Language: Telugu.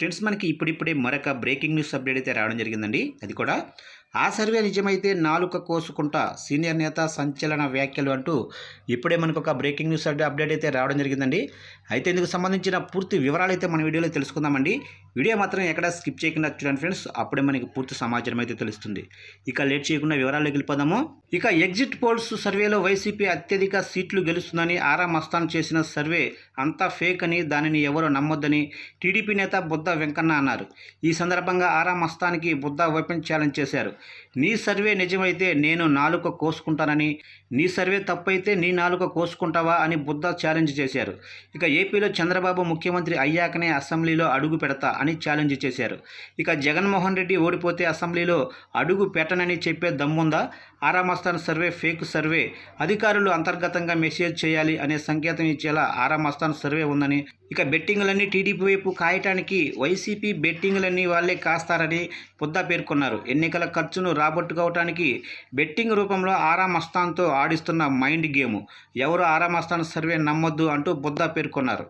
ఫ్రెండ్స్ మనకి ఇప్పుడిప్పుడే మరొక బ్రేకింగ్ న్యూస్ అప్డేట్ అయితే రావడం జరిగిందండి. అది కూడా ఆ సర్వే నిజమైతే నాలుక కోసుకుంటా సీనియర్ నేత సంచలన వ్యాఖ్యలు అంటూ ఇప్పుడే మనకు ఒక బ్రేకింగ్ న్యూస్ అప్డేట్ అయితే రావడం జరిగిందండి. అయితే ఇందుకు సంబంధించిన పూర్తి వివరాలు అయితే మన వీడియోలో తెలుసుకుందామండి. వీడియో మాత్రం ఎక్కడ స్కిప్ చేయకుండా చూడండి ఫ్రెండ్స్, అప్పుడే మనకి పూర్తి సమాచారం అయితే తెలుస్తుంది. ఇక లేట్ చేయకుండా వివరాల్లోకి వెళ్ళిపోదాము. ఇక ఎగ్జిట్ పోల్స్ సర్వేలో వైసీపీ అత్యధిక సీట్లు గెలుస్తుందని ఆరా మస్తాన్ చేసిన సర్వే అంతా ఫేక్ అని, దానిని ఎవరు నమ్మొద్దని టీడీపీ నేత బుద్ధ వెంకన్న అన్నారు. ఈ సందర్భంగా ఆరా మస్తాన్కి బుద్ధ ఓపెన్ ఛాలెంజ్ చేశారు. నీ సర్వే నిజమైతే నేను నాలుక కోసుకుంటానని, నీ సర్వే తప్పైతే నీ నాలుక కోసుకుంటావా అని బుద్ధ ఛాలెంజ్ చేశారు. ఇక ఏపీలో చంద్రబాబు ముఖ్యమంత్రి అయ్యాకనే అసెంబ్లీలో అడుగు పెడతా అని ఛాలెంజ్ చేశారు. ఇక జగన్మోహన్ రెడ్డి ఓడిపోతే అసెంబ్లీలో అడుగు పెట్టనని చెప్పే దమ్ముందా? ఆరా మస్తాన్ సర్వే ఫేక్ సర్వే, అధికారులు అంతర్గతంగా మెసేజ్ చేయాలి అనే సంకేతం ఇచ్చేలా ఆరా మస్తాన్ సర్వే ఉందని, ఇక బెట్టింగ్లన్నీ టీడీపీ వైపు కాయటానికి వైసీపీ బెట్టింగ్లన్నీ వాళ్ళే కాస్తారని బుద్ధ పేర్కొన్నారు. ఎన్నికల ఖర్చును రాబట్టుకోవటానికి బెట్టింగ్ రూపంలో ఆరా మస్తాన్తో ఆడిస్తున్న మైండ్ గేమ్, ఎవరు ఆరా మస్తాన్ సర్వే నమ్మొద్దు అంటూ బుద్ధ పేర్కొన్నారు.